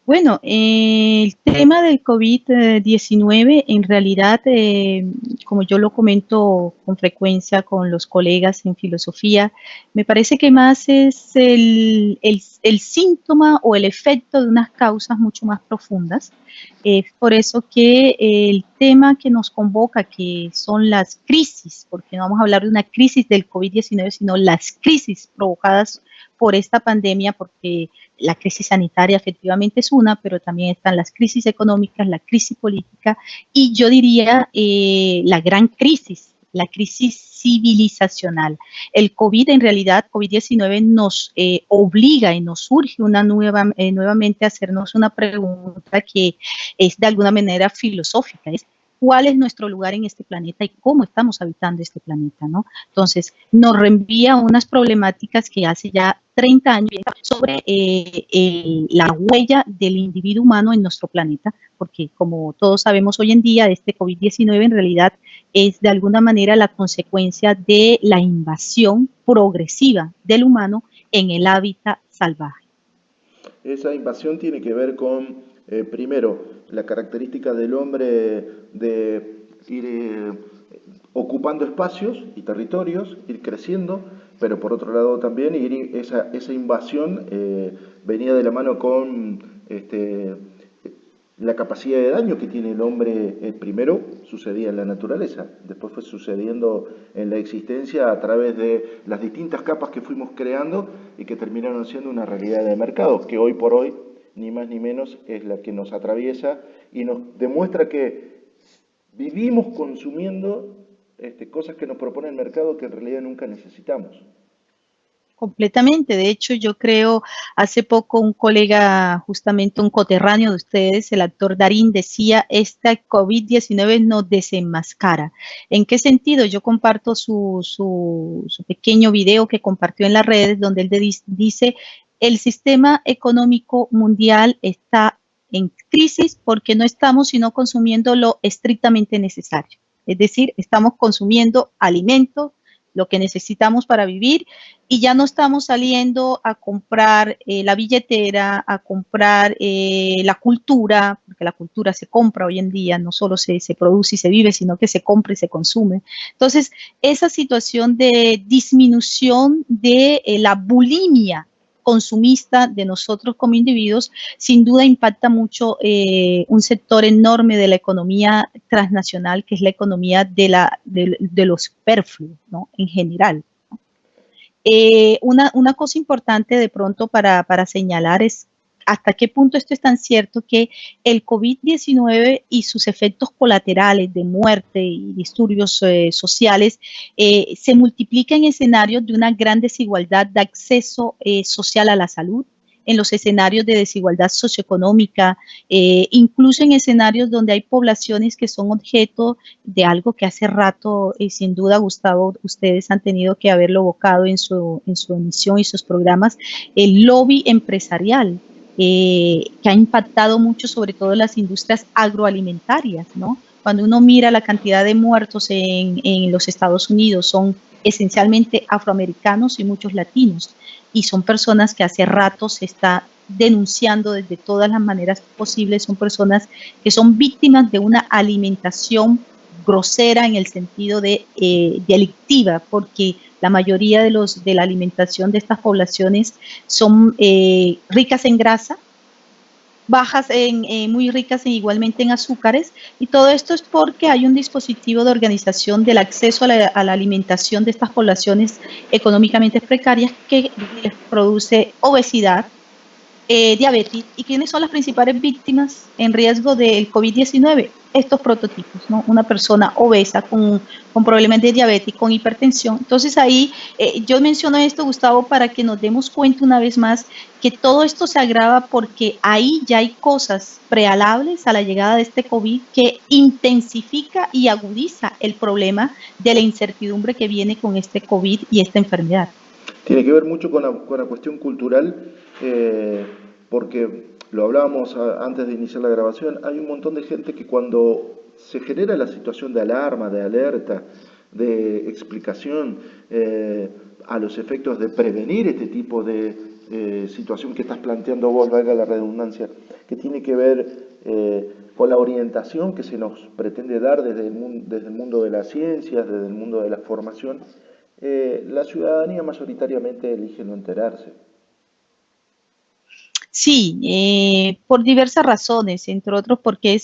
Bueno, el tema del COVID-19, en realidad, como yo lo comento con frecuencia con los colegas en filosofía, me parece que más es el síntoma o el efecto de unas causas mucho más profundas. Es por eso que el tema que nos convoca, que son las crisis, porque no vamos a hablar de una crisis del COVID-19, sino las crisis provocadas por esta pandemia, porque la crisis sanitaria efectivamente es una, pero también están las crisis económicas, la crisis política y yo diría la gran crisis, la crisis civilizacional. El COVID en realidad, COVID-19 nos obliga y nos surge nuevamente a hacernos una pregunta que es de alguna manera filosófica, es cuál es nuestro lugar en este planeta y cómo estamos habitando este planeta, ¿no? Entonces, nos reenvía unas problemáticas que hace ya 30 años sobre la huella del individuo humano en nuestro planeta, porque como todos sabemos hoy en día, este COVID-19 en realidad es de alguna manera la consecuencia de la invasión progresiva del humano en el hábitat salvaje. Esa invasión tiene que ver con, primero, la característica del hombre de ir ocupando espacios y territorios, ir creciendo, pero por otro lado también esa invasión venía de la mano con la capacidad de daño que tiene el hombre. Primero sucedía en la naturaleza, después fue sucediendo en la existencia a través de las distintas capas que fuimos creando y que terminaron siendo una realidad de mercado, que hoy por hoy, ni más ni menos, es la que nos atraviesa y nos demuestra que vivimos consumiendo cosas que nos propone el mercado que en realidad nunca necesitamos. Completamente. De hecho, yo creo, hace poco un colega, justamente un coterráneo de ustedes, el actor Darín, decía, esta COVID-19 nos desenmascara. ¿En qué sentido? Yo comparto su pequeño video que compartió en las redes, donde él dice, el sistema económico mundial está en crisis porque no estamos sino consumiendo lo estrictamente necesario. Es decir, estamos consumiendo alimentos, lo que necesitamos para vivir y ya no estamos saliendo a comprar la billetera, a comprar la cultura, porque la cultura se compra hoy en día, no solo se produce y se vive, sino que se compra y se consume. Entonces, esa situación de disminución de la bulimia consumista de nosotros como individuos, sin duda impacta mucho un sector enorme de la economía transnacional, que es la economía de lo superfluo, ¿no? En general. Una cosa importante de pronto para señalar es hasta qué punto esto es tan cierto que el COVID-19 y sus efectos colaterales de muerte y disturbios sociales se multiplican en escenarios de una gran desigualdad de acceso social a la salud, en los escenarios de desigualdad socioeconómica, incluso en escenarios donde hay poblaciones que son objeto de algo que hace rato, sin duda, Gustavo, ustedes han tenido que haberlo evocado en su emisión y sus programas, el lobby empresarial. Que ha impactado mucho sobre todo las industrias agroalimentarias, ¿no? Cuando uno mira la cantidad de muertos en los Estados Unidos, son esencialmente afroamericanos y muchos latinos, y son personas que hace rato se está denunciando desde todas las maneras posibles, son personas que son víctimas de una alimentación grosera en el sentido de delictiva, porque la mayoría de la alimentación de estas poblaciones son ricas en grasa, bajas muy ricas igualmente en azúcares, y todo esto es porque hay un dispositivo de organización del acceso a la alimentación de estas poblaciones económicamente precarias que les produce obesidad, diabetes. ¿Y quiénes son las principales víctimas en riesgo del COVID-19? Estos prototipos, ¿no? Una persona obesa con problemas de diabetes, con hipertensión. Entonces ahí yo menciono esto, Gustavo, para que nos demos cuenta una vez más que todo esto se agrava porque ahí ya hay cosas prealables a la llegada de este COVID que intensifica y agudiza el problema de la incertidumbre que viene con este COVID y esta enfermedad. Tiene que ver mucho con la cuestión cultural, porque lo hablábamos antes de iniciar la grabación, hay un montón de gente que cuando se genera la situación de alarma, de alerta, de explicación a los efectos de prevenir este tipo situación que estás planteando vos, valga la redundancia, que tiene que ver con la orientación que se nos pretende dar desde el mundo de las ciencias, desde el mundo de la formación, la ciudadanía mayoritariamente elige no enterarse. Sí, por diversas razones, entre otros porque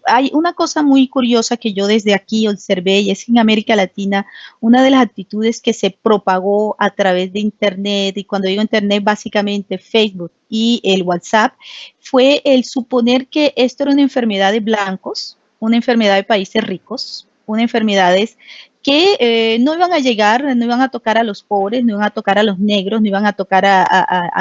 hay una cosa muy curiosa que yo desde aquí observé y es que en América Latina una de las actitudes que se propagó a través de Internet, y cuando digo Internet básicamente Facebook y el WhatsApp, fue el suponer que esto era una enfermedad de blancos, una enfermedad de países ricos, una enfermedad que no iban a llegar, no iban a tocar a los pobres, no iban a tocar a los negros, no iban a tocar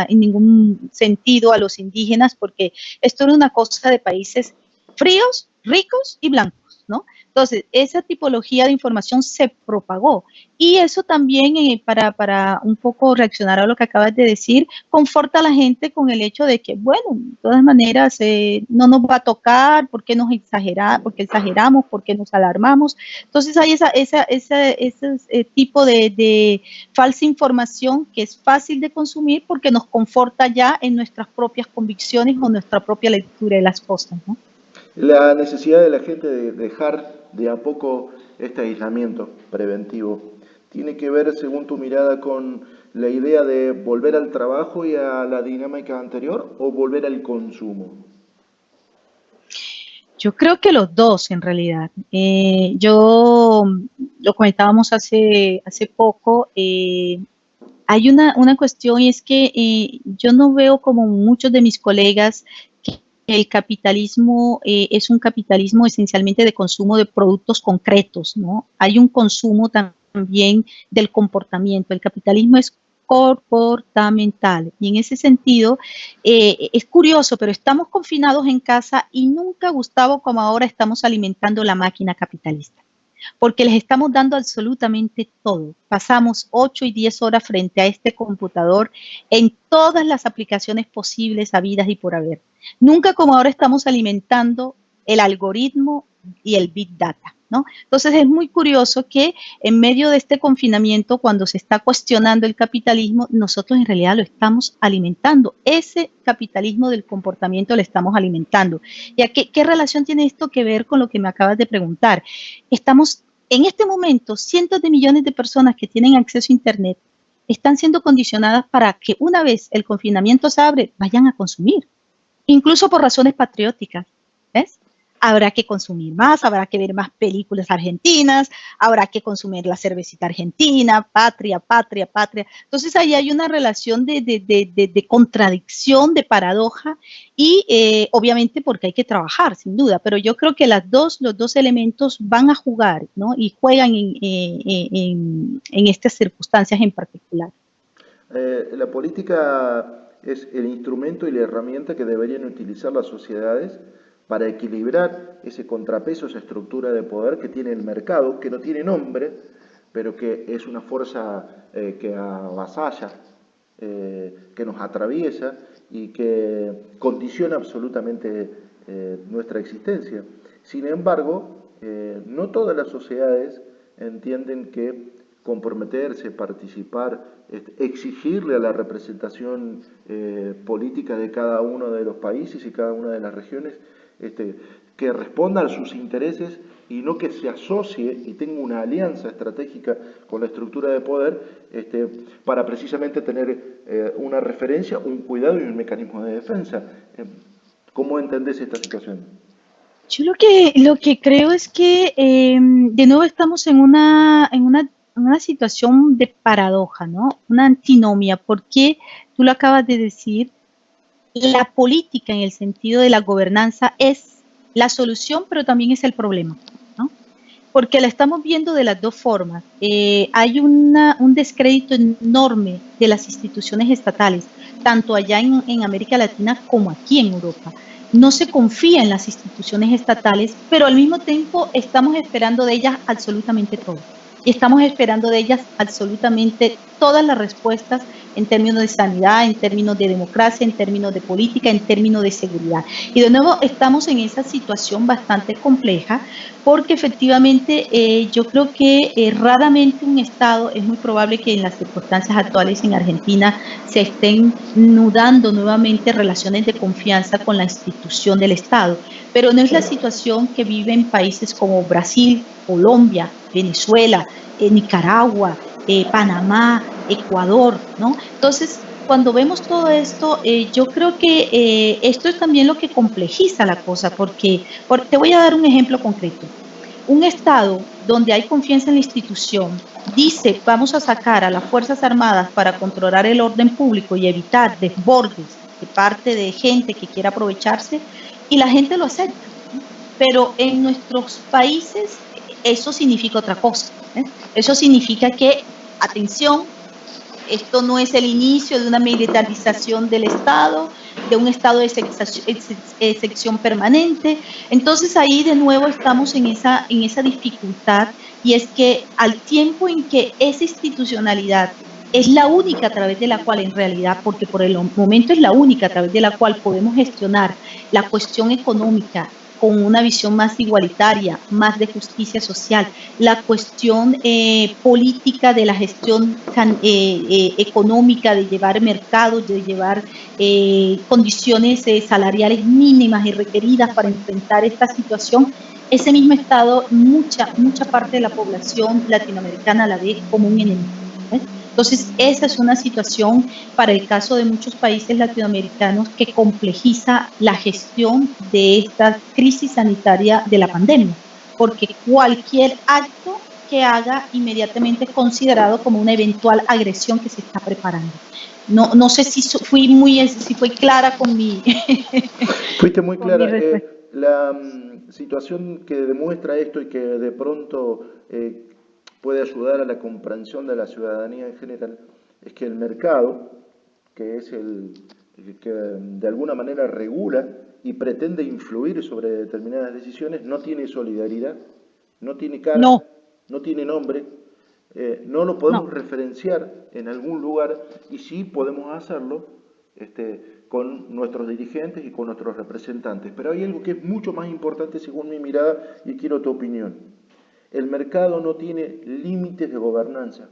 en ningún sentido a los indígenas, porque esto era una cosa de países fríos, ricos y blancos, ¿no? Entonces, esa tipología de información se propagó y eso también, para un poco reaccionar a lo que acabas de decir, conforta a la gente con el hecho de que, bueno, de todas maneras, no nos va a tocar, ¿por qué porque exageramos, por qué nos alarmamos? Entonces hay ese tipo de falsa información que es fácil de consumir porque nos conforta ya en nuestras propias convicciones o nuestra propia lectura de las cosas, ¿no? La necesidad de la gente de dejar de a poco este aislamiento preventivo tiene que ver, según tu mirada, con la idea de volver al trabajo y a la dinámica anterior o volver al consumo. Yo creo que los dos, en realidad. Yo lo comentábamos hace poco. Hay una cuestión y es que yo no veo como muchos de mis colegas que el capitalismo es un capitalismo esencialmente de consumo de productos concretos, ¿no? Hay un consumo también del comportamiento. El capitalismo es comportamental y en ese sentido es curioso, pero estamos confinados en casa y nunca, Gustavo, como ahora estamos alimentando la máquina capitalista porque les estamos dando absolutamente todo. Pasamos 8 y 10 horas frente a este computador en todas las aplicaciones posibles, habidas y por haber. Nunca como ahora estamos alimentando el algoritmo y el Big Data, ¿no? Entonces es muy curioso que en medio de este confinamiento, cuando se está cuestionando el capitalismo, nosotros en realidad lo estamos alimentando. Ese capitalismo del comportamiento lo estamos alimentando. ¿Y a qué relación tiene esto que ver con lo que me acabas de preguntar? Estamos en este momento, cientos de millones de personas que tienen acceso a Internet están siendo condicionadas para que una vez el confinamiento se abre, vayan a consumir, incluso por razones patrióticas, ¿ves? Habrá que consumir más, habrá que ver más películas argentinas, habrá que consumir la cervecita argentina, patria, patria, patria. Entonces ahí hay una relación de contradicción, de paradoja y obviamente porque hay que trabajar, sin duda, pero yo creo que los dos elementos van a jugar, ¿no? Y juegan en estas circunstancias en particular. La política es el instrumento y la herramienta que deberían utilizar las sociedades para equilibrar ese contrapeso, esa estructura de poder que tiene el mercado, que no tiene nombre, pero que es una fuerza que avasalla, que nos atraviesa y que condiciona absolutamente nuestra existencia. Sin embargo, no todas las sociedades entienden que comprometerse, participar, exigirle a la representación política de cada uno de los países y cada una de las regiones que responda a sus intereses y no que se asocie y tenga una alianza estratégica con la estructura de poder para precisamente tener una referencia, un cuidado y un mecanismo de defensa. ¿Cómo entendés esta situación? Yo lo que creo es que de nuevo estamos en una situación de paradoja, ¿no? Una antinomia, porque tú lo acabas de decir, la política en el sentido de la gobernanza es la solución, pero también es el problema, ¿no? Porque la estamos viendo de las dos formas. Hay un descrédito enorme de las instituciones estatales, tanto allá en América Latina como aquí en Europa. No se confía en las instituciones estatales, pero al mismo tiempo estamos esperando de ellas absolutamente todo. Y estamos esperando de ellas absolutamente todas las respuestas en términos de sanidad, en términos de democracia, en términos de política, en términos de seguridad. Y de nuevo estamos en esa situación bastante compleja porque efectivamente yo creo que raramente un Estado, es muy probable que en las circunstancias actuales en Argentina se estén nudando nuevamente relaciones de confianza con la institución del Estado, pero no es la situación que viven países como Brasil, Colombia, Venezuela, Nicaragua, Panamá, Ecuador, ¿no? Entonces, cuando vemos todo esto, yo creo que esto es también lo que complejiza la cosa, porque te voy a dar un ejemplo concreto. Un Estado donde hay confianza en la institución dice vamos a sacar a las Fuerzas Armadas para controlar el orden público y evitar desbordes de parte de gente que quiera aprovecharse y la gente lo acepta. Pero en nuestros países eso significa otra cosa. Eso significa que, atención, esto no es el inicio de una militarización del Estado, de un estado de excepción permanente. Entonces ahí de nuevo estamos en esa dificultad, y es que al tiempo en que esa institucionalidad es la única a través de la cual en realidad, porque por el momento es la única a través de la cual podemos gestionar la cuestión económica con una visión más igualitaria, más de justicia social, la cuestión política de la gestión económica, de llevar mercados, de llevar condiciones salariales mínimas y requeridas para enfrentar esta situación. Ese mismo Estado, mucha parte de la población latinoamericana la ve como un enemigo. Entonces, esa es una situación para el caso de muchos países latinoamericanos que complejiza la gestión de esta crisis sanitaria de la pandemia, porque cualquier acto que haga inmediatamente es considerado como una eventual agresión que se está preparando. No sé si fui clara con mi... Fuiste muy clara. La situación que demuestra esto y que de pronto puede ayudar a la comprensión de la ciudadanía en general es que el mercado, que es el que de alguna manera regula y pretende influir sobre determinadas decisiones, no tiene solidaridad, no tiene cara, no tiene nombre, no lo podemos referenciar en algún lugar, y sí podemos hacerlo con nuestros dirigentes y con nuestros representantes. Pero hay algo que es mucho más importante según mi mirada y quiero tu opinión. El mercado no tiene límites de gobernanza,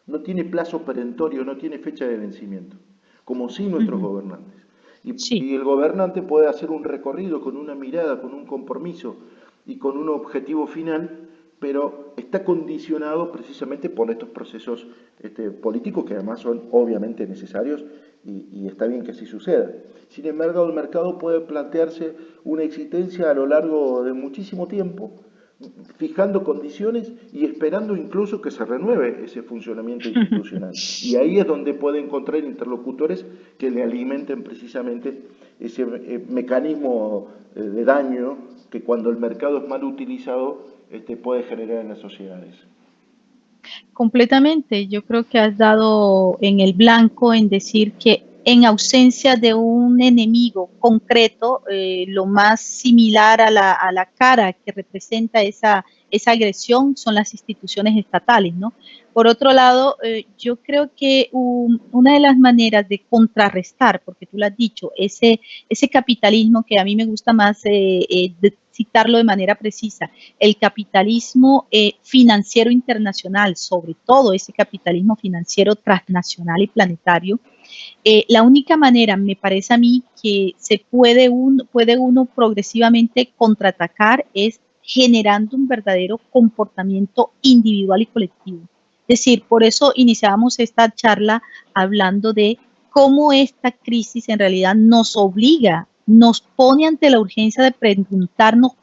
no tiene plazo perentorio, no tiene fecha de vencimiento, como sí nuestros gobernantes. Y el gobernante puede hacer un recorrido con una mirada, con un compromiso y con un objetivo final, pero está condicionado precisamente por estos procesos políticos que además son obviamente necesarios y está bien que así suceda. Sin embargo, el mercado puede plantearse una existencia a lo largo de muchísimo tiempo, fijando condiciones y esperando incluso que se renueve ese funcionamiento institucional. Y ahí es donde puede encontrar interlocutores que le alimenten precisamente ese mecanismo de daño que cuando el mercado es mal utilizado puede generar en las sociedades. Completamente, yo creo que has dado en el blanco en decir que en ausencia de un enemigo concreto, lo más similar a la cara que representa esa agresión son las instituciones estatales, ¿no? Por otro lado, yo creo que una de las maneras de contrarrestar, porque tú lo has dicho, ese capitalismo que a mí me gusta más citarlo de manera precisa, el capitalismo financiero internacional, sobre todo ese capitalismo financiero transnacional y planetario, la única manera, me parece a mí, que puede uno progresivamente contraatacar es generando un verdadero comportamiento individual y colectivo. Es decir, por eso iniciamos esta charla hablando de cómo esta crisis en realidad nos obliga, nos pone ante la urgencia de preguntarnos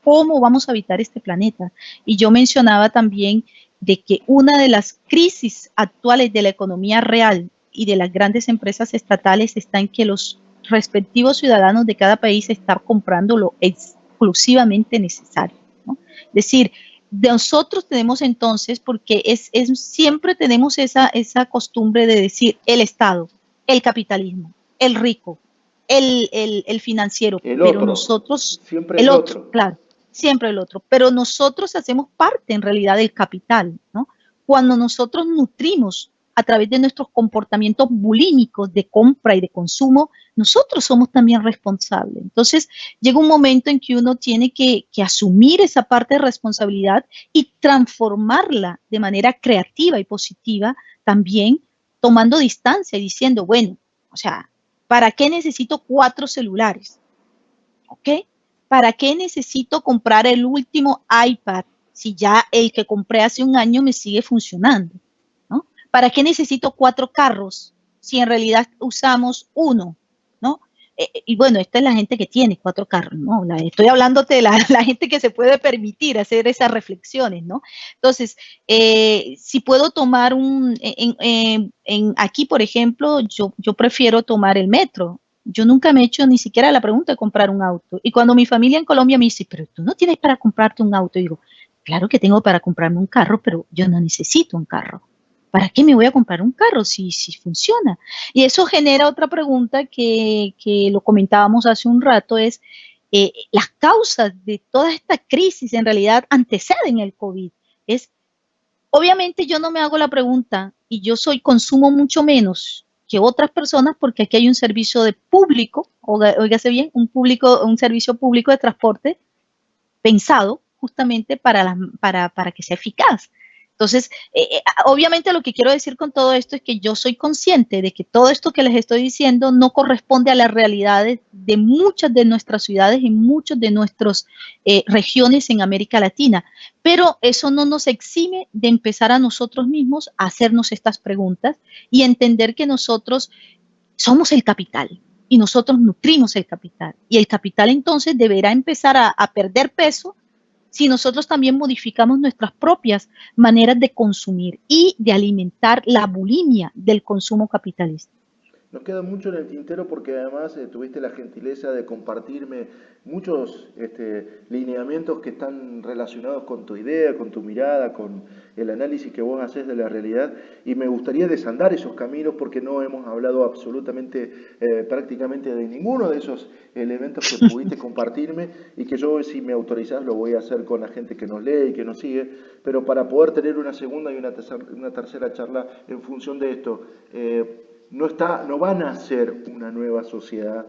cómo vamos a habitar este planeta. Y yo mencionaba también de que una de las crisis actuales de la economía real y de las grandes empresas estatales está en que los respectivos ciudadanos de cada país están comprando lo exclusivamente necesario, ¿no? Es decir, nosotros tenemos entonces, porque siempre tenemos esa costumbre de decir el Estado, el capitalismo, el rico, el financiero, pero nosotros, siempre el otro, claro, siempre el otro, pero nosotros hacemos parte en realidad del capital, ¿no? Cuando nosotros nutrimos a través de nuestros comportamientos bulímicos de compra y de consumo, nosotros somos también responsables. Entonces, llega un momento en que uno tiene que asumir esa parte de responsabilidad y transformarla de manera creativa y positiva también, tomando distancia y diciendo, bueno, o sea, ¿para qué necesito 4 celulares? ¿Ok? ¿Para qué necesito comprar el último iPad si ya el que compré hace un año me sigue funcionando? ¿No? ¿Para qué necesito 4 carros si en realidad usamos uno? ¿No? Y bueno, esta es la gente que tiene 4 carros, ¿no? Estoy hablando de la gente que se puede permitir hacer esas reflexiones, ¿no? Entonces, si puedo tomar aquí, por ejemplo, yo prefiero tomar el metro. Yo nunca me he hecho ni siquiera la pregunta de comprar un auto. Y cuando mi familia en Colombia me dice, pero tú no tienes para comprarte un auto, y digo, claro que tengo para comprarme un carro, pero yo no necesito un carro. ¿Para qué me voy a comprar un carro si funciona? Y eso genera otra pregunta que lo comentábamos hace un rato, es las causas de toda esta crisis en realidad anteceden el COVID. Obviamente yo no me hago la pregunta y yo consumo mucho menos que otras personas porque aquí hay un servicio de público, óigase bien, un servicio público de transporte pensado justamente para que sea eficaz. Entonces, obviamente lo que quiero decir con todo esto es que yo soy consciente de que todo esto que les estoy diciendo no corresponde a las realidades de muchas de nuestras ciudades y muchas de nuestras regiones en América Latina, pero eso no nos exime de empezar a nosotros mismos a hacernos estas preguntas y entender que nosotros somos el capital y nosotros nutrimos el capital. Y el capital entonces deberá empezar a perder peso si nosotros también modificamos nuestras propias maneras de consumir y de alimentar la bulimia del consumo capitalista. Nos queda mucho en el tintero porque además tuviste la gentileza de compartirme muchos lineamientos que están relacionados con tu idea, con tu mirada, con el análisis que vos haces de la realidad y me gustaría desandar esos caminos porque no hemos hablado absolutamente, prácticamente de ninguno de esos elementos que pudiste compartirme y que yo, si me autorizás, lo voy a hacer con la gente que nos lee y que nos sigue, pero para poder tener una segunda y una tercera charla en función de esto. No van a ser una nueva sociedad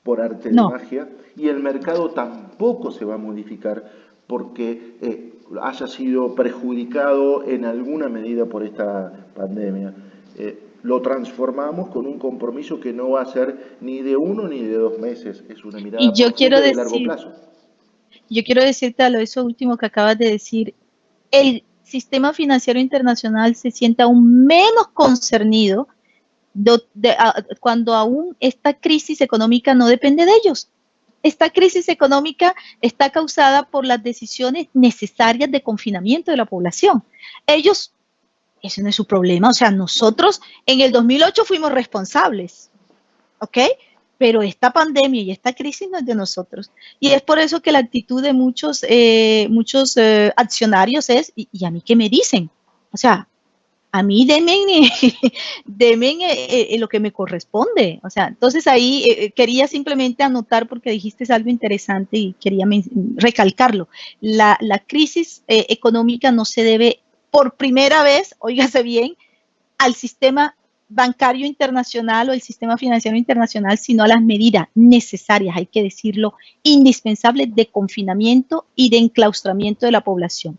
por arte de magia y el mercado tampoco se va a modificar porque haya sido perjudicado en alguna medida por esta pandemia. Lo transformamos con un compromiso que no va a ser ni de 1 ni de 2 meses, es una mirada profunda de largo plazo. Yo quiero decirte a eso último que acabas de decir, el sistema financiero internacional se siente aún menos concernido cuando aún esta crisis económica no depende de ellos. Esta crisis económica está causada por las decisiones necesarias de confinamiento de la población. Ellos, ese no es su problema, o sea, nosotros en el 2008 fuimos responsables, ¿ok? Pero esta pandemia y esta crisis no es de nosotros. Y es por eso que la actitud de muchos accionarios es, ¿y a mí qué me dicen? O sea, a mí denme lo que me corresponde. O sea, entonces ahí quería simplemente anotar porque dijiste algo interesante y quería recalcarlo. La crisis económica no se debe por primera vez, óigase bien, al sistema bancario internacional o el sistema financiero internacional, sino a las medidas necesarias, hay que decirlo, indispensables de confinamiento y de enclaustramiento de la población.